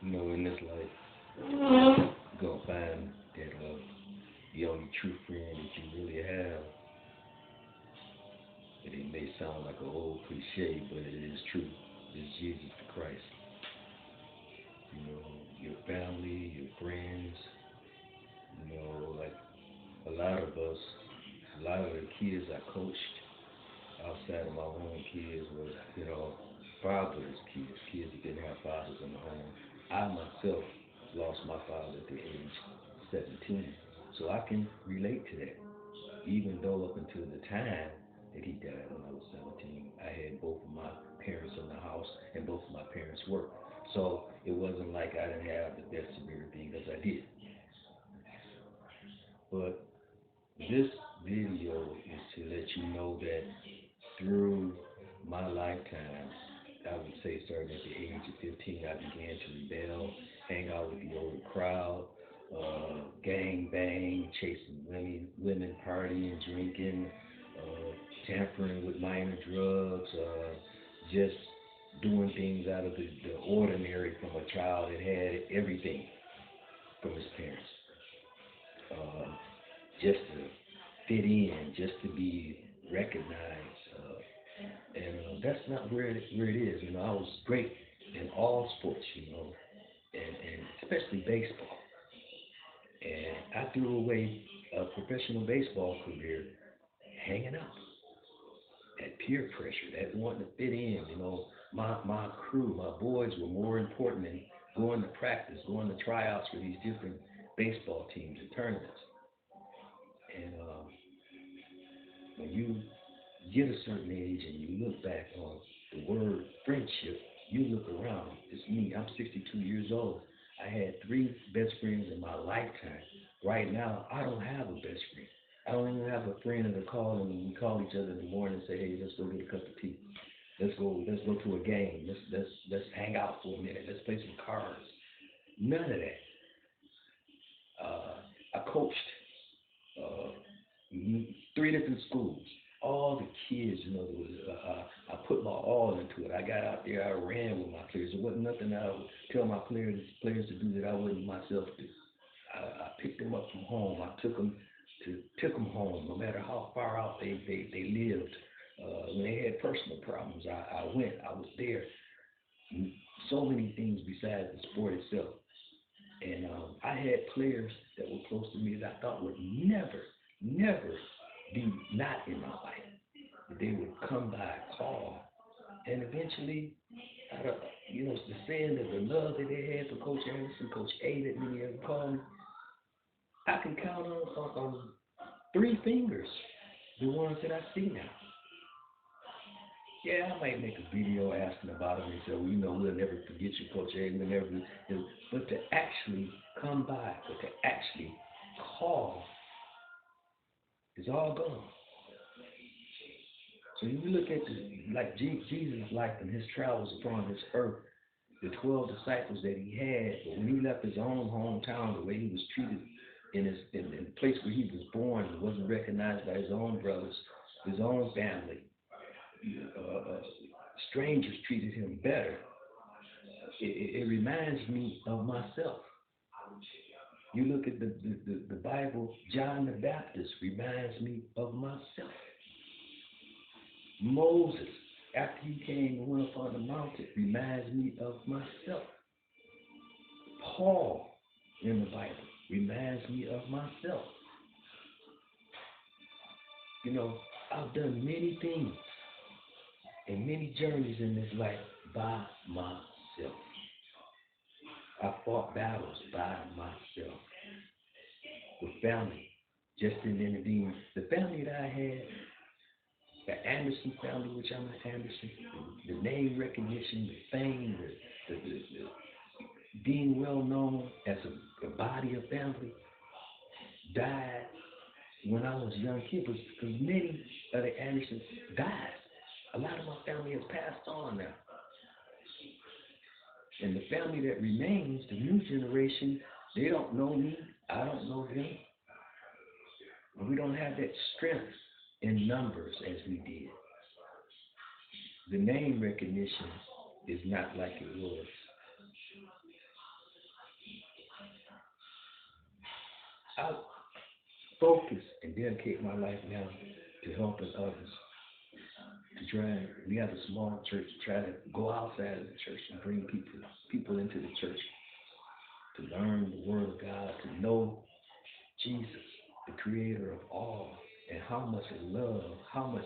In this life, you're gonna find that the only true friend that you really have, and it may sound like an old cliche, but it is true, is Jesus the Christ. Your family, your friends, like a lot of us, a lot of the kids I coached outside of my own kids was, fatherless kids, kids that didn't have fathers in the home. I myself lost my father at the age 17, so I can relate to that. Even though up until the time that he died when I was 17, I had both of my parents in the house and both of my parents worked. So it wasn't like I didn't have the best of everything, because I did. But this video is to let you know that through my lifetime, I would say starting at the age of 15, I began to rebel, hang out with the older crowd, gang bang, chasing women partying, drinking, tampering with minor drugs, just doing things out of the ordinary from a child that had everything from his parents, just to fit in, just to be recognized. And that's not where it is. I was great in all sports, and especially baseball. And I threw away a professional baseball career hanging out, that peer pressure, that wanting to fit in. My crew, my boys were more important than going to practice, going to tryouts for these different baseball teams and tournaments. And when you get a certain age and you look back on the word friendship, you look around. It's me. I'm 62 years old. I had 3 best friends in my lifetime. Right now, I don't have a best friend. I don't even have a friend that call and we call each other in the morning and say, "Hey, let's go get a cup of tea. Let's go to a game. Let's hang out for a minute. Let's play some cards." None of that. I coached uh, 3 different schools. All the kids, I put my all into it. I got out there, I ran with my players. There wasn't nothing I would tell my players to do that I wouldn't myself do. I picked them up from home. I took them home, no matter how far out they lived. When they had personal problems, I went. I was there. So many things besides the sport itself. And I had players that were close to me that I thought would never be not in my life. They would come by, call, and eventually, the saying that the love that they had for Coach Anderson, Coach A, that many of them called me, I can count on 3 fingers the ones that I see now. Yeah, I might make a video asking about them and say, well, we'll never forget you, Coach A, we'll never, but to actually come by, but to actually call, is all gone. So you look at Jesus' life and his travels upon this earth, the 12 disciples that he had, but when he left his own hometown, the way he was treated in the place where he was born, he wasn't recognized by his own brothers, his own family. Strangers treated him better. It reminds me of myself. You look at the Bible, John the Baptist reminds me of myself. Moses, after he came and went up on the mountain, reminds me of myself. Paul in the Bible reminds me of myself. I've done many things and many journeys in this life by myself. I fought battles by myself. With family, just didn't intervene. The family that I had, the Anderson family, which I'm an Anderson, the name recognition, the fame, the being well known as a body of family, died when I was a young kid, because many of the Andersons died. A lot of my family has passed on now. And the family that remains, the new generation, they don't know me, I don't know them. And we don't have that strength in numbers as we did. The name recognition is not like it was. I focus and dedicate my life now to helping others. To try, we have a small church. To try to go outside of the church and bring people into the church to learn the Word of God, to know Jesus, the Creator of all, and how much love, how much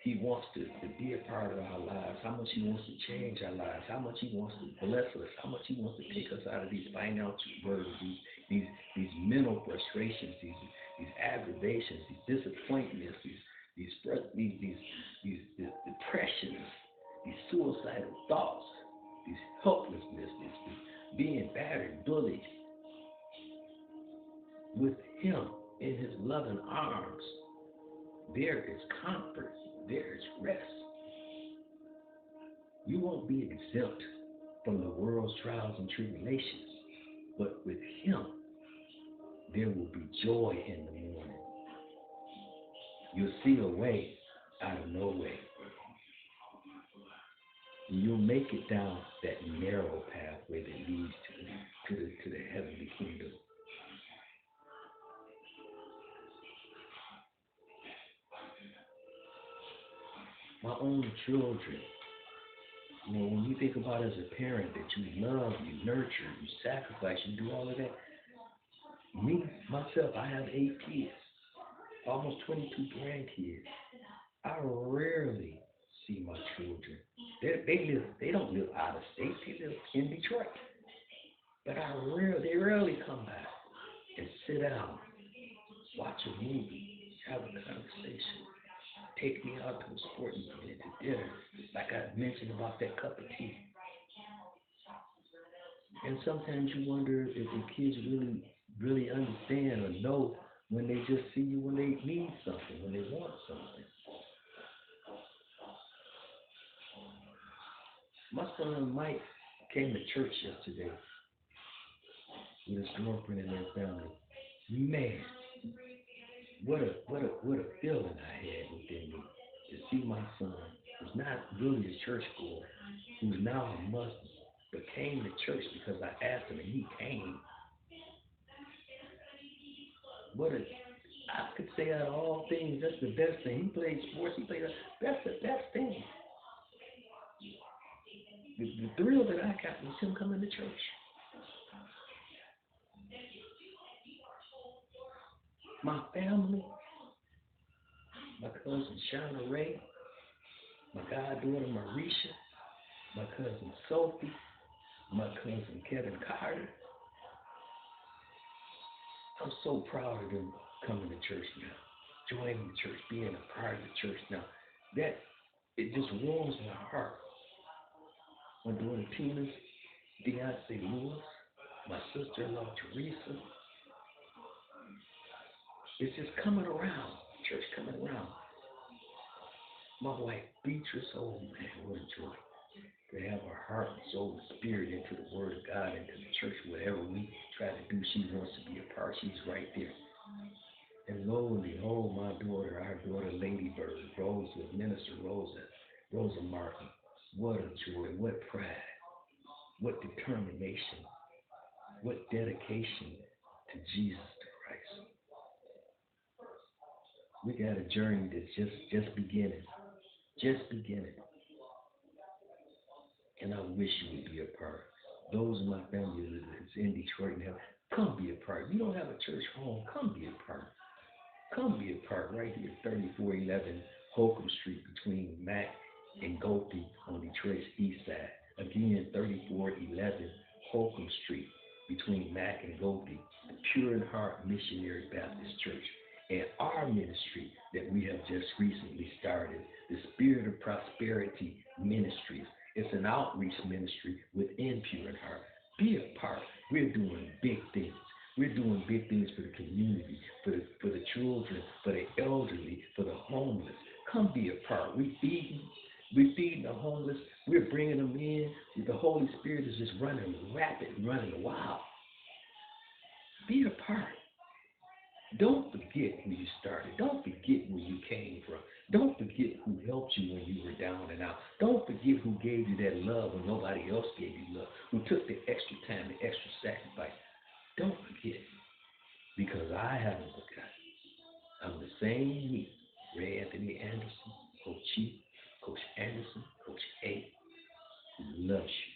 He wants to be a part of our lives, how much He wants to change our lives, how much He wants to bless us, how much He wants to take us out of these financial burdens, these mental frustrations, these aggravations, these disappointments, these depressions, these suicidal thoughts, these helplessness, this being battered, bullied. With Him in His loving arms, there is comfort, there is rest. You won't be exempt from the world's trials and tribulations, but with Him, there will be joy in the morning. You'll see a way out of no way. And you'll make it down that narrow pathway that leads to the heavenly kingdom. My own children, when you think about as a parent that you love, you nurture, you sacrifice, you do all of that. Me, myself, I have 8 kids, almost 22 grandkids. I rarely see my children. They don't live out of state. They live in Detroit. But they rarely come by and sit down, watch a movie, have a conversation, take me out to a sporting event, to dinner, like I mentioned about that cup of tea. And sometimes you wonder if the kids really understand or know when they just see you when they need something, when they want something. My son Mike came to church yesterday with his girlfriend and their family. Man, what a feeling I had within me to see my son, who's not really a churchgoer, who's now a Muslim, but came to church because I asked him and he came. I could say out of all things, that's the best thing. He played sports, that's the best thing. The thrill that I got was him coming to church. My family, my cousin Shauna Ray, my goddaughter Marisha, my cousin Sophie, my cousin Kevin Carter. I'm so proud of them coming to church now, joining the church, being a part of the church now. That, it just warms my heart. My daughter Tina, Beyonce Lewis, my sister-in-law Teresa. It's just coming around, church coming around. My wife Beatrice, oh man, what a joy to have her heart and soul and spirit into the Word of God, into the church. Whatever we try to do, she wants to be a part. She's right there. And lo and behold, our daughter Lady Bird, Minister Rosa Martin. What a joy, what pride, what determination, what dedication to Jesus Christ. We got a journey that's just beginning. And I wish you would be a part. Those in my family that's in Detroit now, come be a part. You don't have a church home, come be a part. Come be a part right here, 3411 Holcomb Street between Mack and Gopi on Detroit's east side. Again, 3411 Holcomb Street between Mack and Gopi, the Pure in Heart Missionary Baptist Church. And our ministry that we have just recently started, the Spirit of Prosperity Ministries. It's an outreach ministry within Pure in Heart. Be a part. We're doing big things. We're doing big things for the community, for the children, for the elderly, for the homeless. Come be a part. We're feeding the homeless. We're bringing them in. The Holy Spirit is just running rapid and running wild. Be a part. Don't forget who you started. Don't forget where you came from. Don't forget who helped you when you were down and out. Don't forget who gave you that love when nobody else gave you love, who took the extra time, the extra sacrifice. Don't forget, because because I haven't forgotten. I'm the same me, Ray Anthony Anderson, Coach Chief, Coach Anderson, Coach A, who loves you.